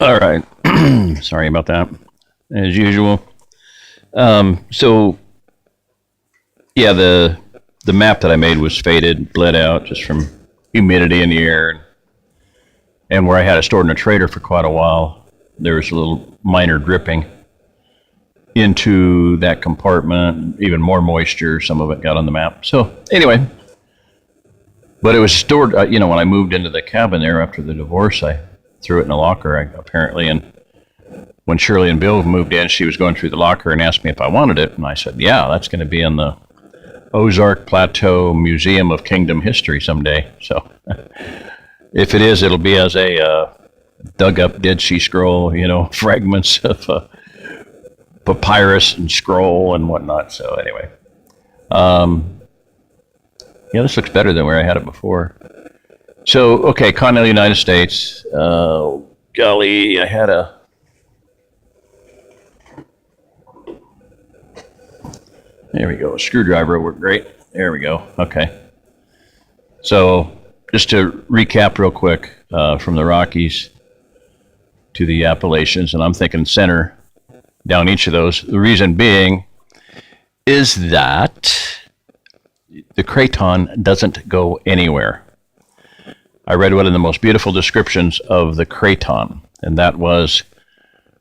All right. Sorry about that. As usual. So yeah, the map that I made was faded, bled out just from humidity in the air, and where I had it stored in a trailer for quite a while, there was a little minor dripping into that compartment. Even more moisture. Some of it got on the map. So anyway, but it was stored. When I moved into the cabin there after the divorce, I threw it in a locker. Apparently, and when Shirley and Bill moved in, she was going through the locker and asked me if I wanted it, and I said, "Yeah, that's going to be in the OzArk Plateau Museum of Kingdom History someday." So, if it is, it'll be as a dug up Dead Sea Scroll, fragments of papyrus and scroll and whatnot. So anyway, yeah, this looks better than where I had it before. So, okay, continental United States. Golly, I had a. There we go. A screwdriver worked great. There we go. Okay. So, just to recap real quick, from the Rockies to the Appalachians, and I'm thinking center down each of those. The reason being is that the craton doesn't go anywhere. I read one of the most beautiful descriptions of the craton, and that was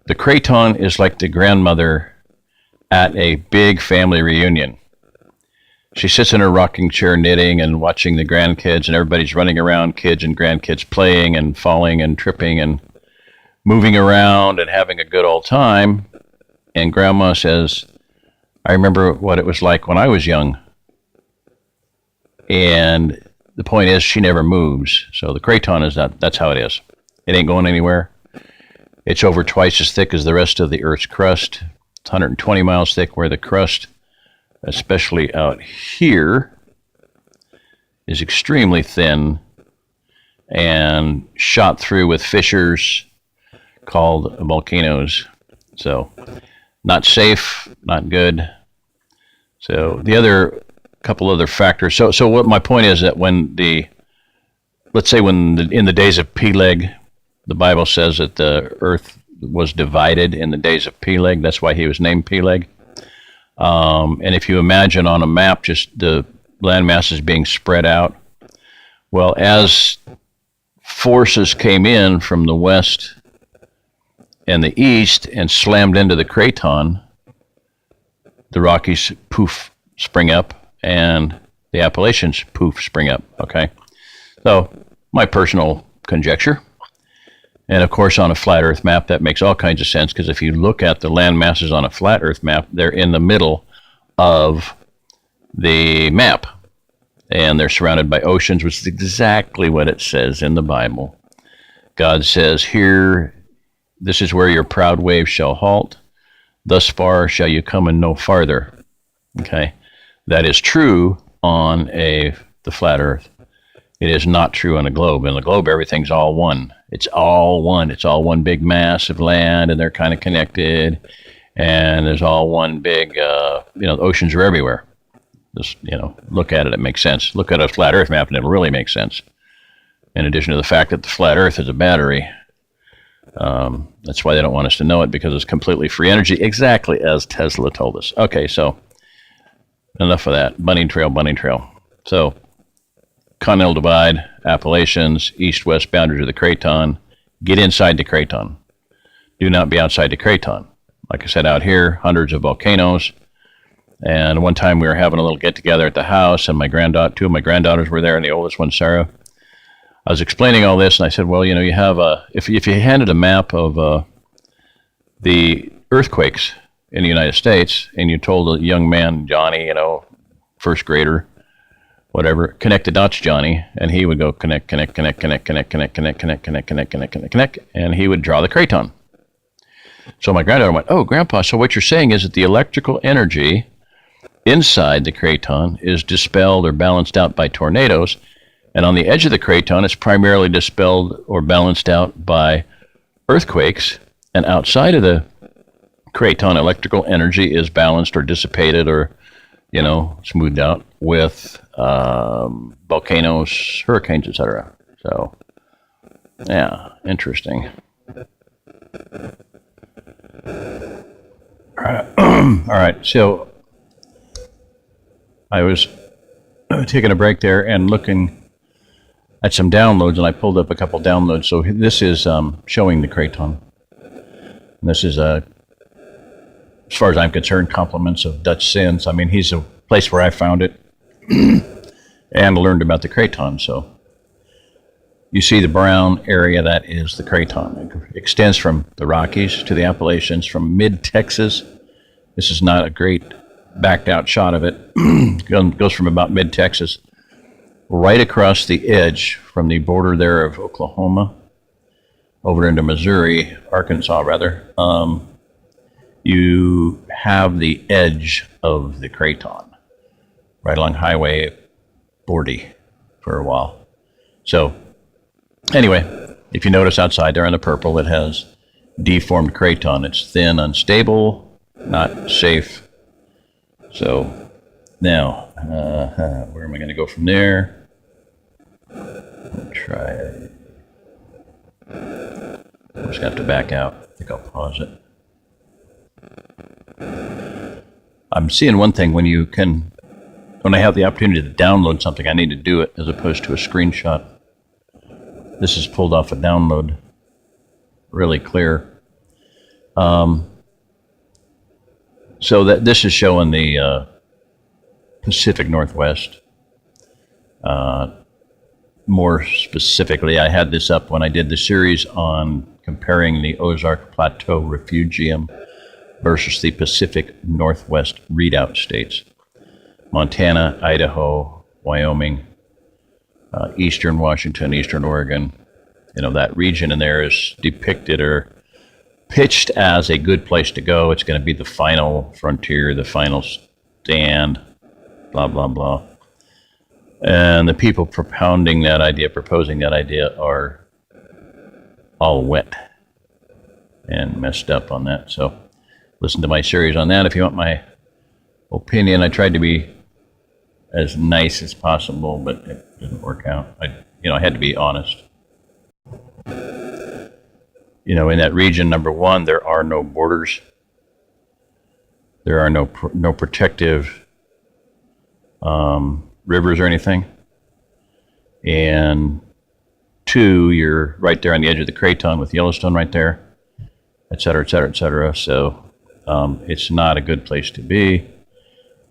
the craton is like the grandmother at a big family reunion. She sits in her rocking chair knitting and watching the grandkids, and everybody's running around, kids and grandkids playing and falling and tripping and moving around and having a good old time. And Grandma says, "I remember what it was like when I was young." And the point is, she never moves. So the craton is that's how it is. It ain't going anywhere. It's over twice as thick as the rest of the Earth's crust. It's 120 miles thick, where the crust, especially out here, is extremely thin and shot through with fissures called volcanoes. So not safe, not good. So the other couple other factors. So what my point is that when in the days of Peleg, the Bible says that the earth was divided in the days of Peleg. That's why he was named Peleg. And if you imagine on a map just the land masses being spread out, well, as forces came in from the west and the east and slammed into the craton, the Rockies poof spring up, and the Appalachians poof spring up. Okay, so my personal conjecture, and of course on a flat Earth map that makes all kinds of sense, because if you look at the land masses on a flat Earth map, they're in the middle of the map, and they're surrounded by oceans, which is exactly what it says in the Bible. God says, "Here, this is where your proud waves shall halt. Thus far shall you come and no farther." Okay, that is true on the flat Earth. It is not true on a globe. In the globe, everything's all one. It's all one. It's all one big mass of land, and they're kind of connected. And there's all one big, the oceans are everywhere. Just, look at it, it makes sense. Look at a flat Earth map, and it'll really make sense. In addition to the fact that the flat Earth is a battery. That's why they don't want us to know it, because it's completely free energy, exactly as Tesla told us. Okay, so enough of that. Bunny trail. So, continental divide, Appalachians, east-west boundaries of the craton. Get inside the craton. Do not be outside the craton. Like I said, out here, hundreds of volcanoes. And one time we were having a little get-together at the house, and two of my granddaughters were there, and the oldest one, Sarah. I was explaining all this, and I said, well, you have if you handed a map of the earthquakes in the United States, and you told a young man, Johnny, first grader, whatever, connect the dots, Johnny, and he would go connect, and he would draw the craton. So my granddaughter went, "Oh, Grandpa, so what you're saying is that the electrical energy inside the craton is dispelled or balanced out by tornadoes, and on the edge of the craton it's primarily dispelled or balanced out by earthquakes, and outside of the craton, electrical energy is balanced or dissipated or, smoothed out with volcanoes, hurricanes, etc." So, yeah, interesting. All right, so I was taking a break there and looking at some downloads, and I pulled up a couple downloads. So this is showing the Craton. And this is, as far as I'm concerned, compliments of Dutch Sins. I mean, he's a place where I found it and learned about the Craton. So you see the brown area, that is the Craton. It extends from the Rockies to the Appalachians, from mid-Texas. This is not a great backed out shot of it. It goes from about mid-Texas right across the edge from the border there of Oklahoma over into Missouri, Arkansas rather. You have the edge of the Craton right along Highway 40 for a while. So anyway, if you notice outside there in the purple, it has deformed Craton. It's thin, unstable, not safe. So now, where am I going to go from there? I'll try it. I'm just going to have to back out. I think I'll pause it. I'm seeing one thing when I have the opportunity to download something, I need to do it as opposed to a screenshot. This is pulled off a download, really clear. So that this is showing the Pacific Northwest. More specifically, I had this up when I did the series on comparing the OzArk Plateau Refugium versus the Pacific Northwest readout states. Montana, Idaho, Wyoming, eastern Washington, eastern Oregon. You know, that region in there is depicted or pitched as a good place to go. It's going to be the final frontier, the final stand, blah, blah, blah. And the people proposing that idea are all wet and messed up on that. So listen to my series on that if you want my opinion. I tried to be as nice as possible, but it didn't work out. I had to be honest. You know, in that region, number one, there are no borders. There are no protective rivers or anything. And two, you're right there on the edge of the Craton with Yellowstone right there, et cetera, et cetera, et cetera. So it's not a good place to be.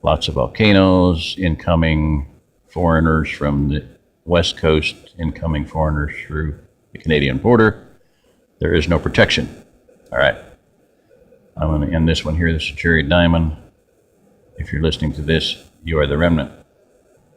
Lots of volcanoes, incoming foreigners from the West Coast, incoming foreigners through the Canadian border. There is no protection. All right. I'm going to end this one here. This is Jerry Diamond. If you're listening to this, you are the remnant.